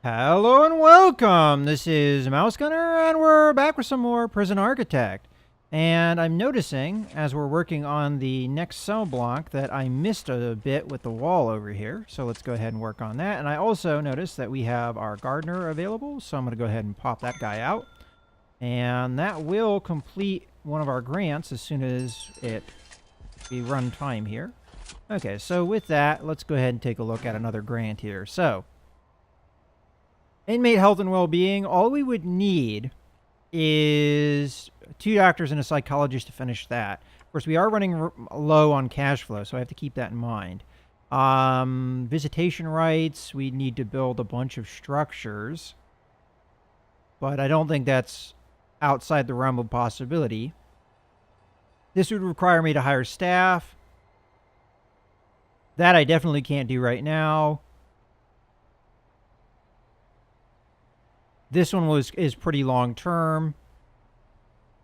Hello and welcome! This is Mouse Gunner, and we're back with some more Prison Architect. And I'm noticing, as we're working on the next cell block, that I missed a bit with the wall over here. So let's go ahead and work on that. And I also noticed that we have our gardener available, so I'm going to go ahead and pop that guy out. And that will complete one of our grants as soon as we run time here. Okay, so with that, let's go ahead and take a look at another grant here. So, inmate health and well-being, all we would need is 2 doctors and a psychologist to finish that. Of course, we are running low on cash flow, so I have to keep that in mind. Visitation rights, we need to build a bunch of structures, but I don't think that's outside the realm of possibility. This would require me to hire staff. That I definitely can't do right now. This one is pretty long term.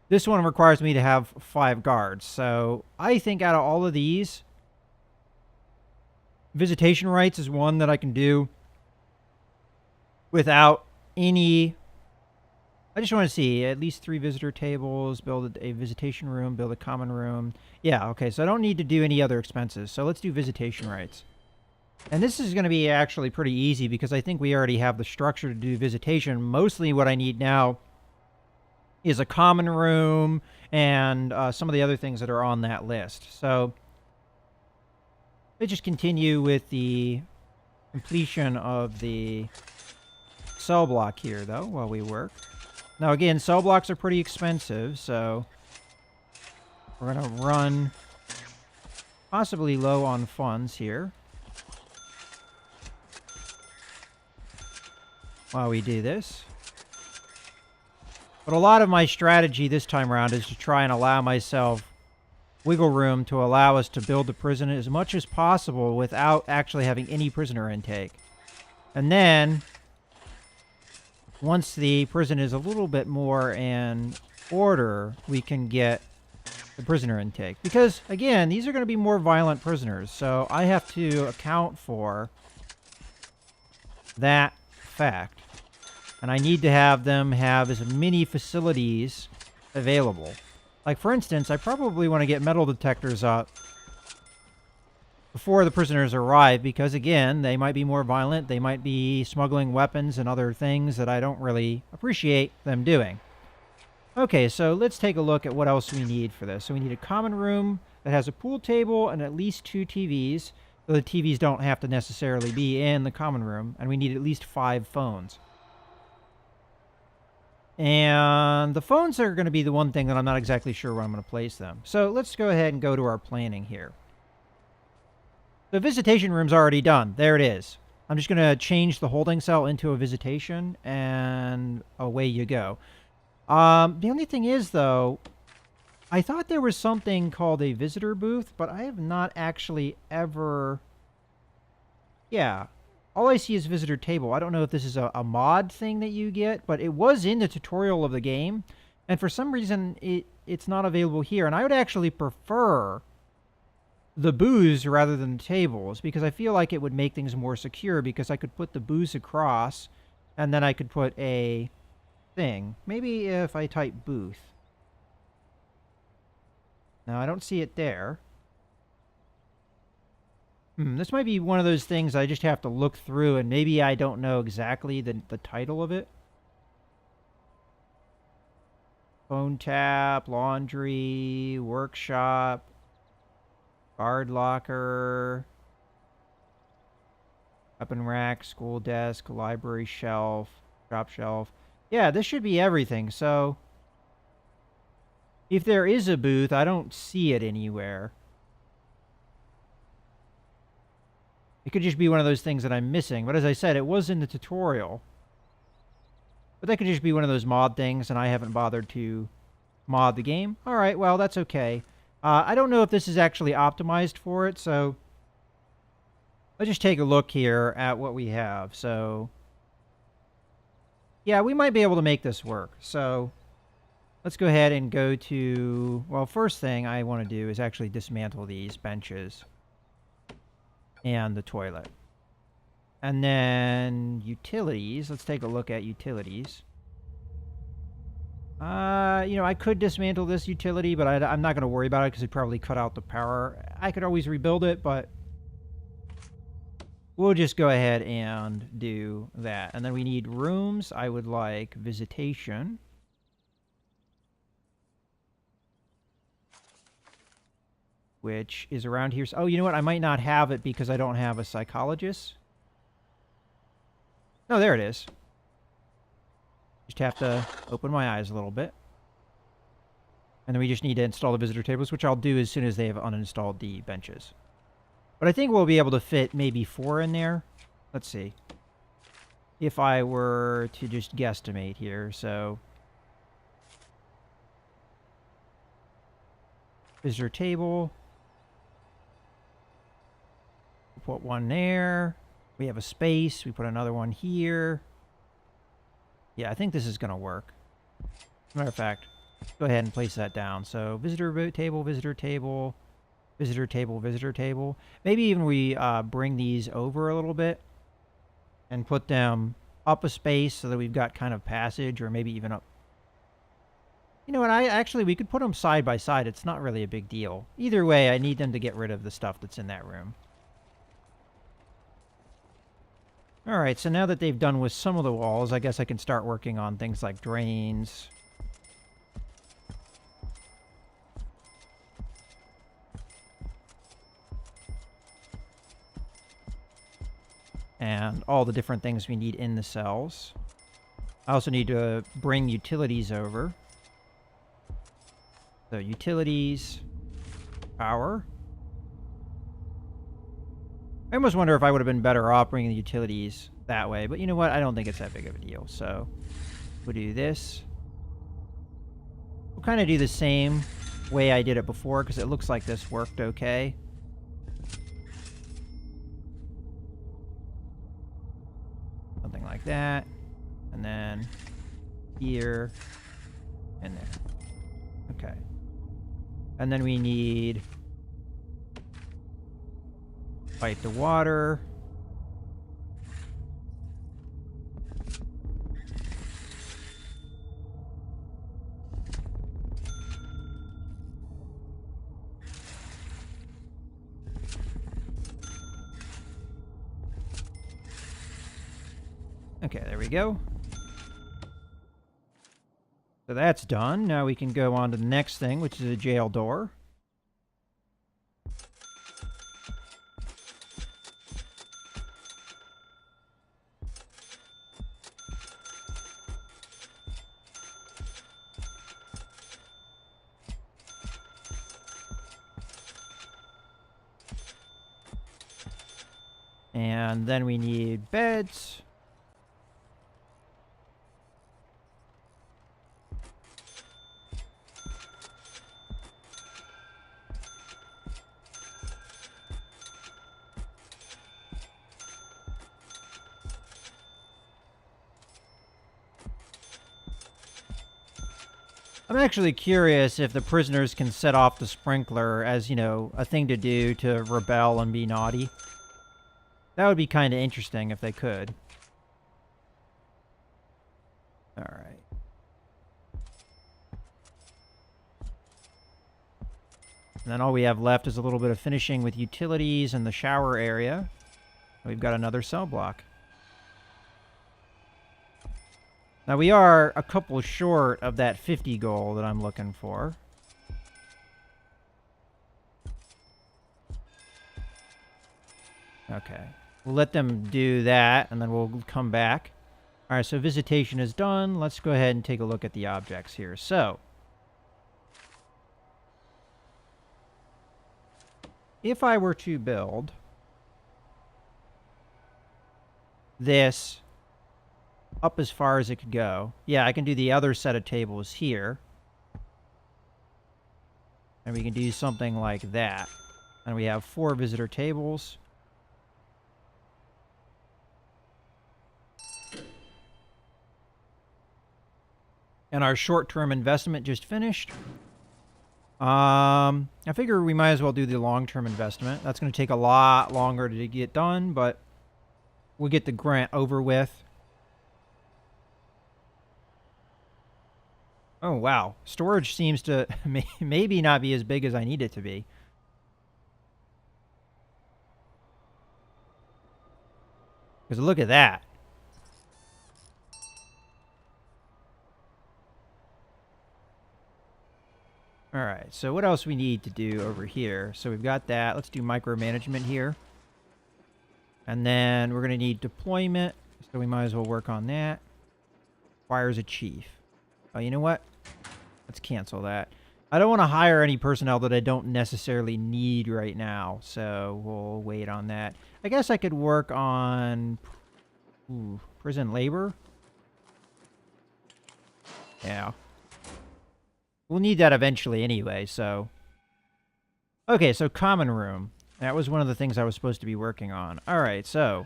This one requires me to have 5 guards. So I think out of all of these, visitation rights is one that I can do without any... I just want to see at least 3 visitor tables, build a visitation room, build a common room. Yeah, okay, so I don't need to do any other expenses. So let's do visitation rights. And this is going to be actually pretty easy because I think we already have the structure to do visitation. Mostly what I need now is a common room and some of the other things that are on that list. So let's just continue with the completion of the cell block here, though, while we work. Now, again, cell blocks are pretty expensive, so we're going to run possibly low on funds here while we do this. But a lot of my strategy this time around is to try and allow myself wiggle room to allow us to build the prison as much as possible without actually having any prisoner intake. And then, once the prison is a little bit more in order, we can get the prisoner intake. Because, again, these are going to be more violent prisoners, so I have to account for that fact. And I need to have them have as many facilities available. Like, for instance, I probably want to get metal detectors up before the prisoners arrive because, again, they might be more violent. They might be smuggling weapons and other things that I don't really appreciate them doing. Okay, so let's take a look at what else we need for this. So we need a common room that has a pool table and at least 2 TVs. So the TVs don't have to necessarily be in the common room. And we need at least 5 phones. And the phones are going to be the one thing that I'm not exactly sure where I'm going to place them. So let's go ahead and go to our planning here. The visitation room's already done. There it is. I'm just going to change the holding cell into a visitation, and away you go. The only thing is, though, I thought there was something called a visitor booth, but I have not actually ever... Yeah. All I see is visitor table. I don't know if this is a mod thing that you get, but it was in the tutorial of the game. And for some reason, it's not available here. And I would actually prefer the booths rather than the tables, because I feel like it would make things more secure, because I could put the booths across, and then I could put a thing. Maybe if I type booth. Now, I don't see it there. This might be one of those things I just have to look through, and maybe I don't know exactly the title of it. Phone tap, laundry, workshop, guard locker, weapon rack, school desk, library shelf, drop shelf. Yeah, this should be everything. So, if there is a booth, I don't see it anywhere. It could just be one of those things that I'm missing. But as I said, it was in the tutorial. But that could just be one of those mod things, and I haven't bothered to mod the game. Alright, well, that's okay. I don't know if this is actually optimized for it, so... Let's just take a look here at what we have. So... Yeah, we might be able to make this work. So... Let's go ahead and go to... Well, first thing I want to do is actually dismantle these benches. And the toilet. And then utilities. Let's take a look at utilities. You know, I could dismantle this utility, but I'm not going to worry about it because it probably cut out the power. I could always rebuild it, but we'll just go ahead and do that. And then we need rooms. I would like visitation. Which is around here. Oh, you know what? I might not have it because I don't have a psychologist. No, there it is. Just have to open my eyes a little bit. And then we just need to install the visitor tables, which I'll do as soon as they have uninstalled the benches. But I think we'll be able to fit maybe 4 in there. Let's see. If I were to just guesstimate here, so... Visitor table. Put one there. We have a space. We put another one here. Yeah, I think this is going to work. Matter of fact, go ahead and place that down. So visitor table, visitor table, visitor table, visitor table. Maybe even we bring these over a little bit and put them up a space so that we've got kind of passage, or maybe even up. You know what? We could put them side by side. It's not really a big deal. Either way, I need them to get rid of the stuff that's in that room. Alright, so now that they've done with some of the walls, I guess I can start working on things like drains. And all the different things we need in the cells. I also need to bring utilities over. So utilities, power. I almost wonder if I would have been better off bringing the utilities that way. But you know what? I don't think it's that big of a deal. So we'll do this. We'll kind of do the same way I did it before because it looks like this worked okay. Something like that. And then here and there. Okay. And then we need... Fight the water. Okay, there we go. So that's done. Now we can go on to the next thing, which is a jail door. And then we need beds. I'm actually curious if the prisoners can set off the sprinkler as, you know, a thing to do to rebel and be naughty. That would be kind of interesting if they could. Alright. And then all we have left is a little bit of finishing with utilities and the shower area. We've got another cell block. Now we are a couple short of that 50 goal that I'm looking for. Okay. We'll let them do that, and then we'll come back. Alright, so visitation is done. Let's go ahead and take a look at the objects here. So, if I were to build this up as far as it could go, yeah, I can do the other set of tables here. And we can do something like that. And we have 4 visitor tables. And our short-term investment just finished. I figure we might as well do the long-term investment. That's going to take a lot longer to get done, but we'll get the grant over with. Oh, wow. Storage seems to maybe not be as big as I need it to be. Because look at that. Alright, so what else we need to do over here? So we've got that. Let's do micromanagement here. And then we're going to need deployment. So we might as well work on that. Requires a chief. Oh, you know what? Let's cancel that. I don't want to hire any personnel that I don't necessarily need right now. So we'll wait on that. I guess I could work on prison labor. Yeah. We'll need that eventually anyway, so... Okay, so common room. That was one of the things I was supposed to be working on. Alright, so...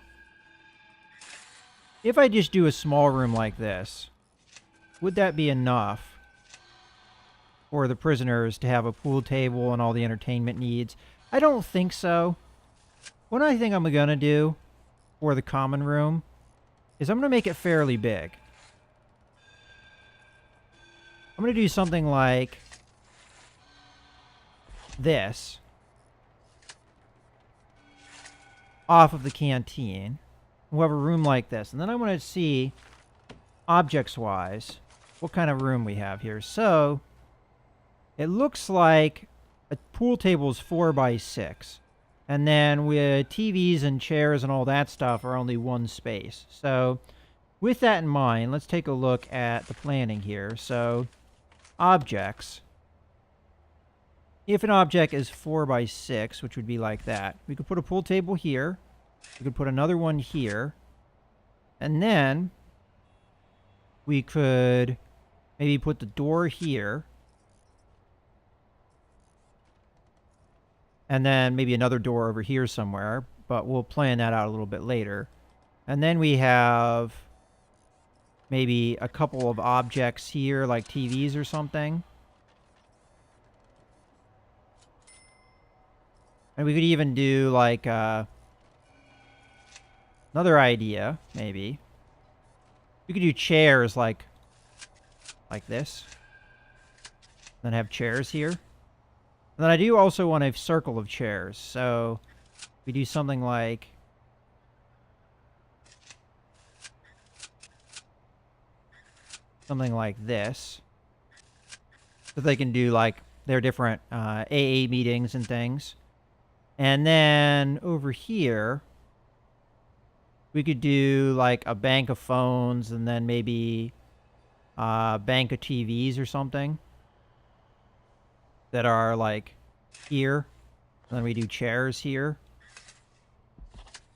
if I just do a small room like this, would that be enough for the prisoners to have a pool table and all the entertainment needs? I don't think so. What I think I'm going to do for the common room is I'm going to make it fairly big. I'm going to do something like this off of the canteen. We'll have a room like this. And then I want to see, objects-wise, what kind of room we have here. So, it looks like a pool table is 4 by 6. And then with TVs and chairs and all that stuff are only one space. So, with that in mind, let's take a look at the planning here. So, objects. If an object is 4 by 6, which would be like that, we could put a pool table here. We could put another one here. And then we could maybe put the door here. And then maybe another door over here somewhere. But we'll plan that out a little bit later. And then we have maybe a couple of objects here, like TVs or something. And we could even do, like, another idea, maybe. We could do chairs like this. Then have chairs here. And then I do also want a circle of chairs. So, we do something like... something like this. So they can do, like, their different AA meetings and things. And then over here, we could do, like, a bank of phones and then maybe a bank of TVs or something that are, like, here. And then we do chairs here.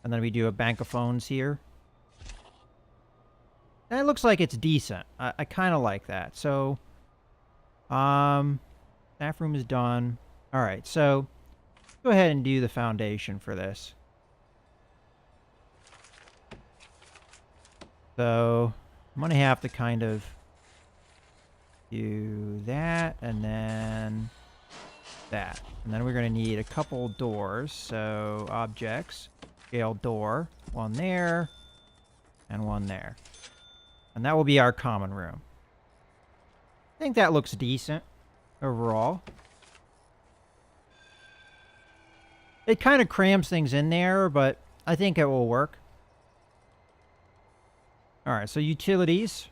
And then we do a bank of phones here. And it looks like it's decent. I kind of like that. So, staff room is done. All right, so go ahead and do the foundation for this. So, I'm going to have to kind of do that and then that. And then we're going to need a couple doors. So, objects, scale door, one there, and one there. And that will be our common room. I think that looks decent overall. It kind of crams things in there, but I think it will work. Alright, so utilities.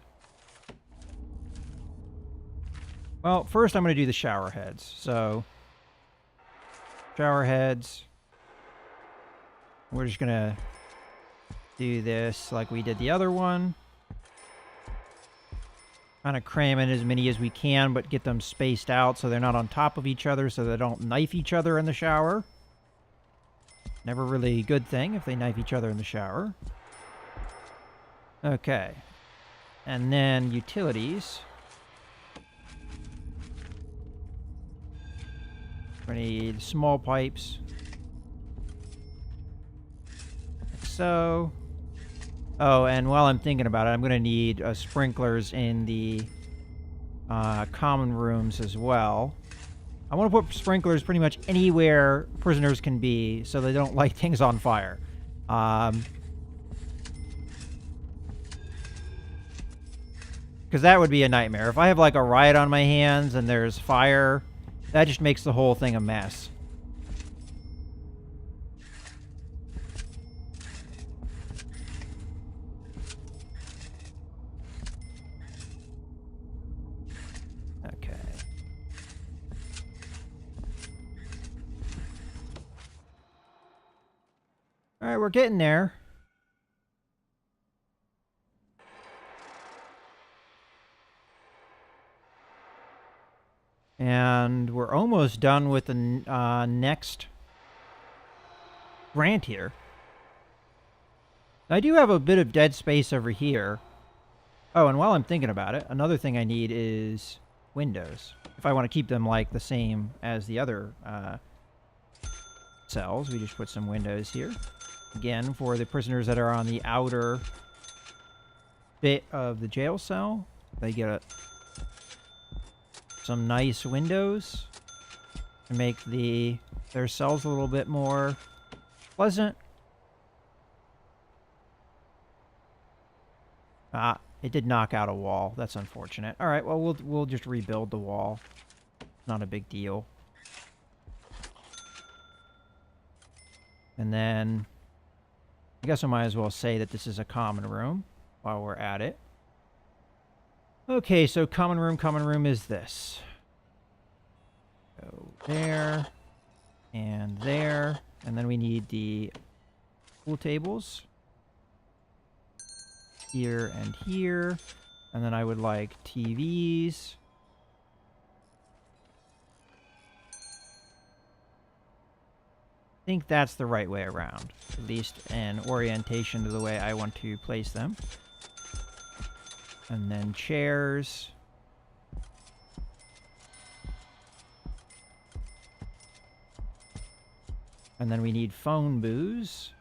Well, first I'm going to do the shower heads. So, shower heads. We're just going to do this like we did the other one. Kind of cram in as many as we can, but get them spaced out so they're not on top of each other, so they don't knife each other in the shower. Never really a good thing if they knife each other in the shower. Okay. And then utilities. We need small pipes. Like so. Oh, and while I'm thinking about it, I'm going to need sprinklers in the common rooms as well. I want to put sprinklers pretty much anywhere prisoners can be so they don't light things on fire. Because that would be a nightmare. If I have like a riot on my hands and there's fire, that just makes the whole thing a mess. Okay. All right, we're getting there. And we're almost done with the next grant here. I do have a bit of dead space over here. Oh, and while I'm thinking about it, another thing I need is windows. If I want to keep them like the same as the other cells, we just put some windows here. Again, for the prisoners that are on the outer bit of the jail cell, they get some nice windows to make their cells a little bit more pleasant. It did knock out a wall. That's unfortunate. All right, well we'll just rebuild the wall. Not a big deal. And then I guess I might as well say that this is a common room while we're at it. Okay, so common room is this. Go there, and there, and then we need the pool tables. Here and here, and then I would like TVs. I think that's the right way around, at least an orientation to the way I want to place them. And then chairs. And then we need phone booths.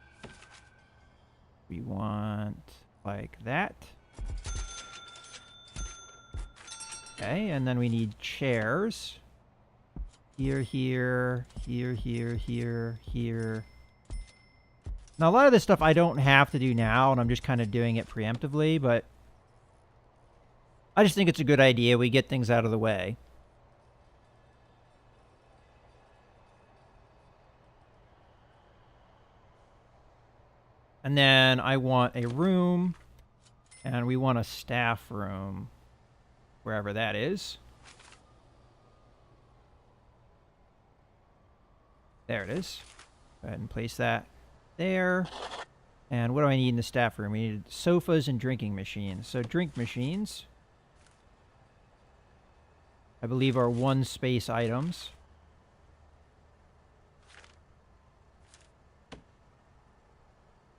We want like that. Okay, and then we need chairs. Here, here, here, here, here, here. Now, a lot of this stuff I don't have to do now, and I'm just kind of doing it preemptively, but I just think it's a good idea. We get things out of the way. And then I want a room, and we want a staff room, wherever that is. There it is. Go ahead and place that there. And what do I need in the staff room? We need sofas and drinking machines. So drink machines, I believe, are one space items.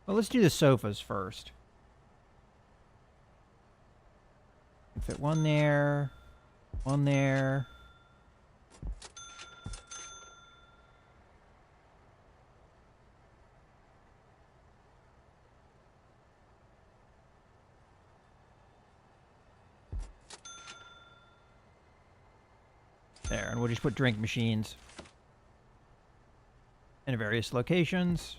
Well, let's do the sofas first. Fit one there, one there. There, and we'll just put drink machines in various locations.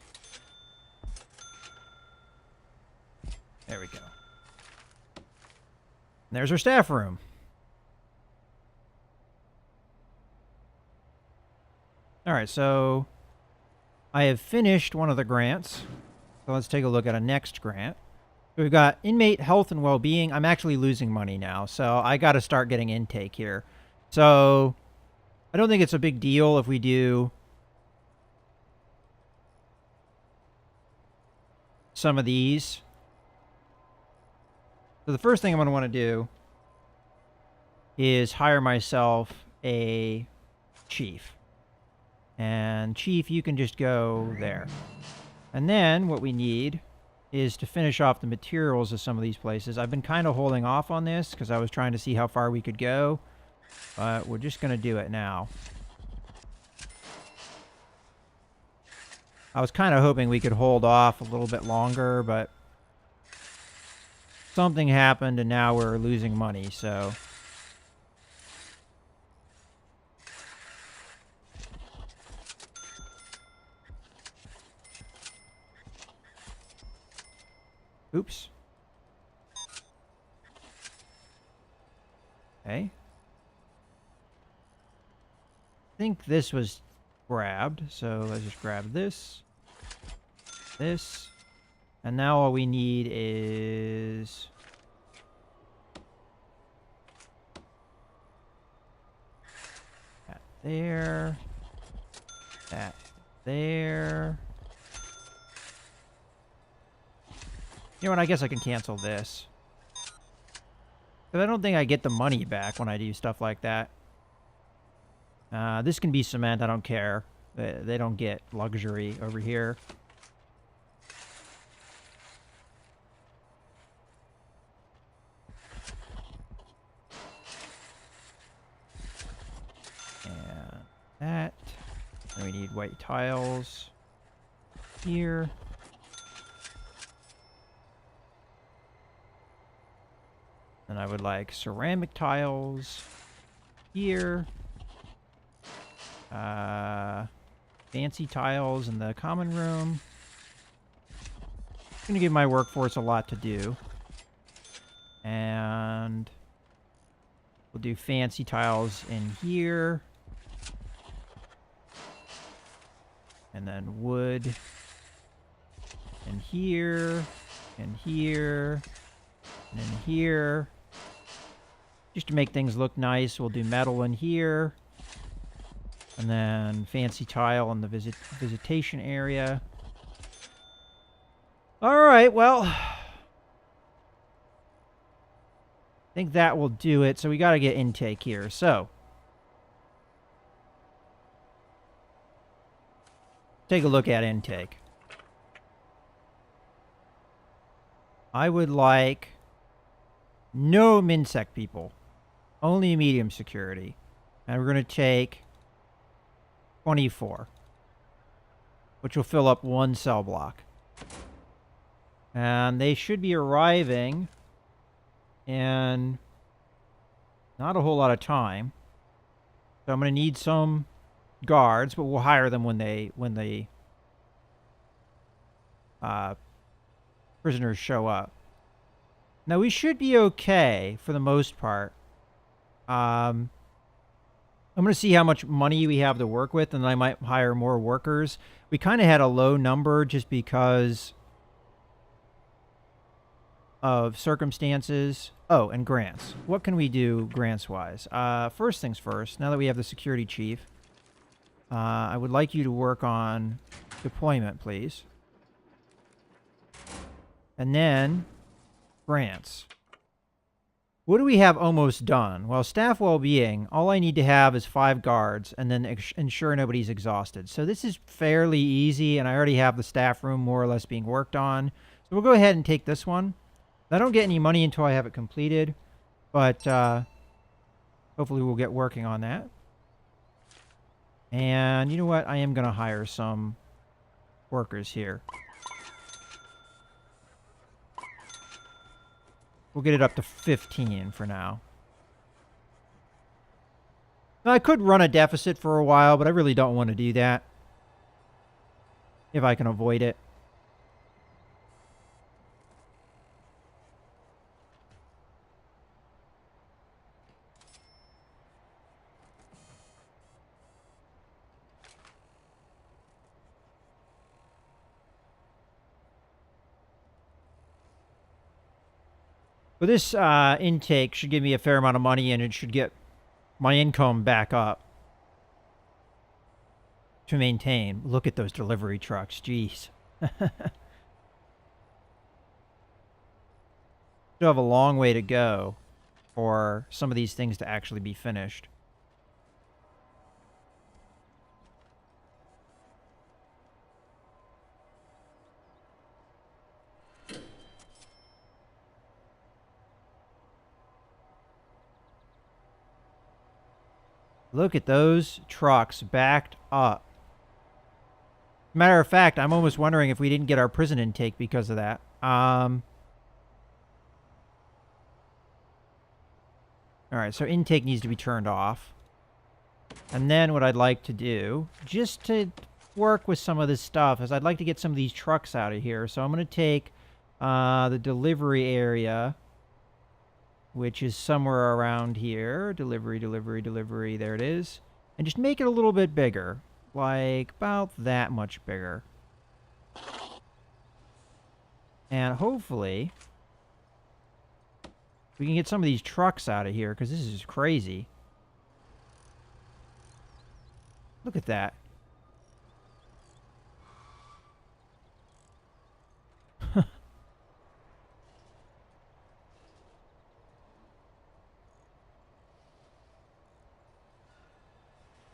There we go. And there's our staff room. Alright, so I have finished one of the grants. So let's take a look at a next grant. So we've got inmate health and well-being. I'm actually losing money now, so I got to start getting intake here. So I don't think it's a big deal if we do some of these. So the first thing I'm going to want to do is hire myself a chief. And chief, you can just go there. And then what we need is to finish off the materials of some of these places. I've been kind of holding off on this because I was trying to see how far we could go. But we're just going to do it now. I was kind of hoping we could hold off a little bit longer, but something happened and now we're losing money, so. Oops. Okay. I think this was grabbed, so let's just grab this, this, and now all we need is that there, that there. You know what, I guess I can cancel this. But I don't think I get the money back when I do stuff like that. This can be cement, I don't care. They don't get luxury over here. And that. And we need white tiles here. And I would like ceramic tiles here. Fancy tiles in the common room. I'm going to give my workforce a lot to do. And we'll do fancy tiles in here. And then wood in here, and here, and in here. Just to make things look nice, we'll do metal in here. And then fancy tile in the visitation area. Alright, well, I think that will do it. So we got to get intake here. So, take a look at intake. I would like no minsec people. Only medium security. And we're going to take 24. Which will fill up one cell block. And they should be arriving in not a whole lot of time. So I'm going to need some guards, but we'll hire them when the prisoners show up. Now we should be okay for the most part. I'm going to see how much money we have to work with, and then I might hire more workers. We kind of had a low number just because of circumstances. Oh, and grants. What can we do grants-wise? First things first, now that we have the security chief, I would like you to work on deployment, please. And then, grants. What do we have almost done? Well, staff well-being, all I need to have is 5 guards, and then ensure nobody's exhausted. So this is fairly easy, and I already have the staff room more or less being worked on. So we'll go ahead and take this one. I don't get any money until I have it completed, but hopefully we'll get working on that. And you know what? I am going to hire some workers here. We'll get it up to 15 for now. Now, I could run a deficit for a while, but I really don't want to do that. If I can avoid it. But this intake should give me a fair amount of money, and it should get my income back up to maintain. Look at those delivery trucks. Jeez. Still have a long way to go for some of these things to actually be finished. Look at those trucks backed up. Matter of fact, I'm almost wondering if we didn't get our prison intake because of that. Alright, so intake needs to be turned off. And then what I'd like to do, just to work with some of this stuff, is I'd like to get some of these trucks out of here. So I'm going to take the delivery area which is somewhere around here. Delivery, delivery, delivery. There it is. And just make it a little bit bigger. Like about that much bigger. And hopefully we can get some of these trucks out of here, because this is crazy. Look at that.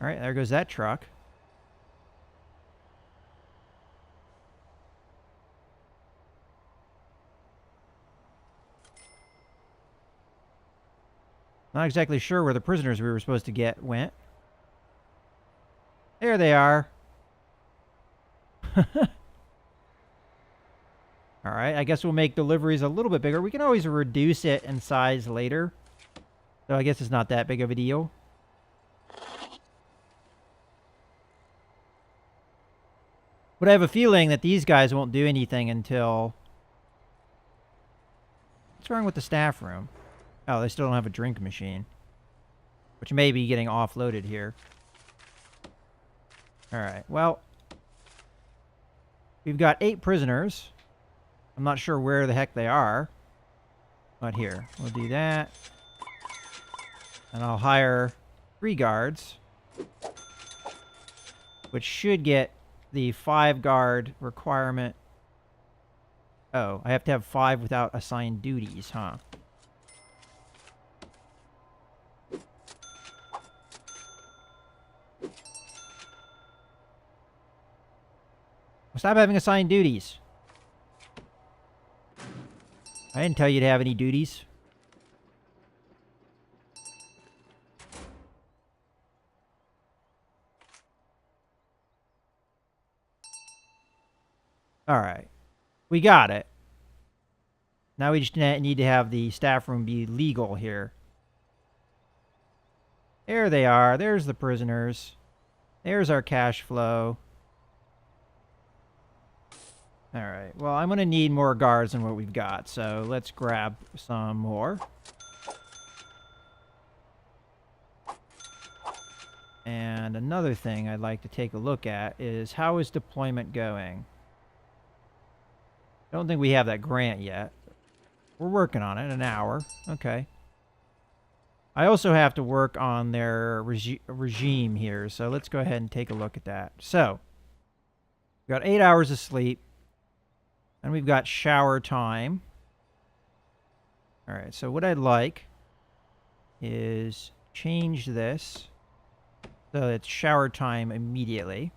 All right, there goes that truck. Not exactly sure where the prisoners we were supposed to get went. There they are. Alright, I guess we'll make deliveries a little bit bigger. We can always reduce it in size later. So I guess it's not that big of a deal. But I have a feeling that these guys won't do anything until... What's wrong with the staff room? Oh, they still don't have a drink machine. Which may be getting offloaded here. Alright, well... We've got 8 prisoners. I'm not sure where the heck they are. But here, we'll do that. And I'll hire 3 guards. Which should get the 5 guard requirement. Oh, I have to have 5 without assigned duties, huh? Stop having assigned duties. I didn't tell you to have any duties. Alright. We got it. Now we just need to have the staff room be legal here. There they are. There's the prisoners. There's our cash flow. Alright, well, I'm going to need more guards than what we've got, so let's grab some more. And another thing I'd like to take a look at is, how is deployment going? I don't think we have that grant yet. We're working on it, an hour. Okay. I also have to work on their regime here, so let's go ahead and take a look at that. So, we've got 8 hours of sleep. And we've got shower time. Alright, so what I'd like is change this so it's shower time immediately.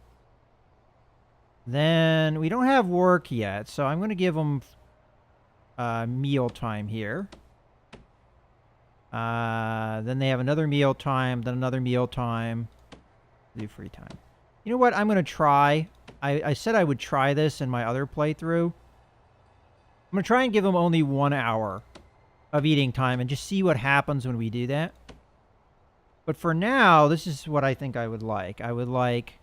Then we don't have work yet, so I'm going to give them meal time here. Then they have another meal time, then another meal time. Do free time. You know what? I'm going to try. I said I would try this in my other playthrough. I'm going to try and give them only 1 hour of eating time and just see what happens when we do that. But for now, this is what I think I would like. I would like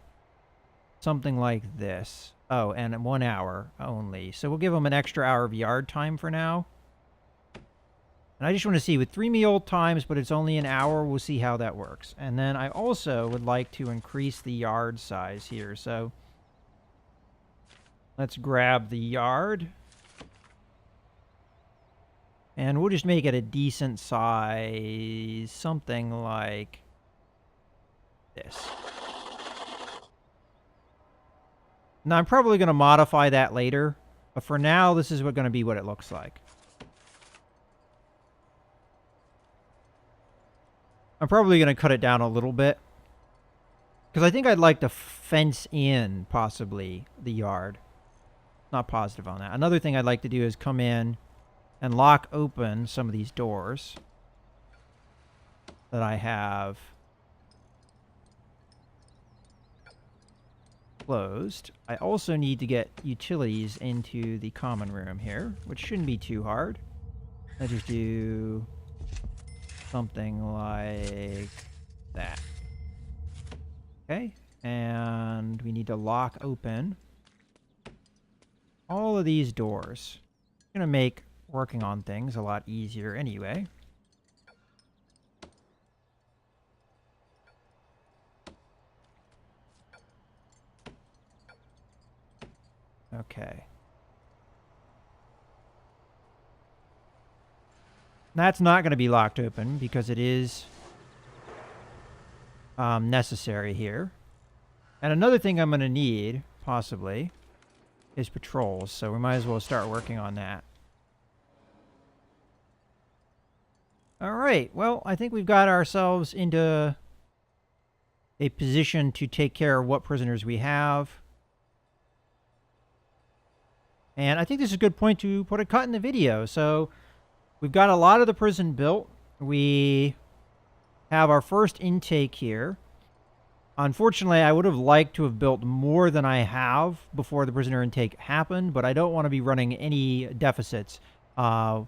something like this. Oh, and 1 hour only. So we'll give them an extra hour of yard time for now. And I just want to see with 3 meal times, but it's only an hour, we'll see how that works. And then I also would like to increase the yard size here. So let's grab the yard. And we'll just make it a decent size, something like this. Now, I'm probably going to modify that later, but for now, this is going to be what it looks like. I'm probably going to cut it down a little bit, because I think I'd like to fence in, possibly, the yard. Not positive on that. Another thing I'd like to do is come in and lock open some of these doors that I have closed. I also need to get utilities into the common room here, which shouldn't be too hard. I just do something like that. Okay, and we need to lock open all of these doors. I'm gonna make working on things a lot easier anyway. Okay. That's not going to be locked open because it is necessary here. And another thing I'm going to need, possibly, is patrols. So we might as well start working on that. All right. Well, I think we've got ourselves into a position to take care of what prisoners we have. And I think this is a good point to put a cut in the video. So we've got a lot of the prison built. We have our first intake here. Unfortunately, I would have liked to have built more than I have before the prisoner intake happened, but I don't want to be running any deficits at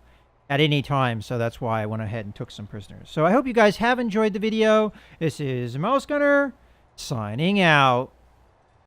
any time, so that's why I went ahead and took some prisoners. So I hope you guys have enjoyed the video. This is Mouse Gunner, signing out.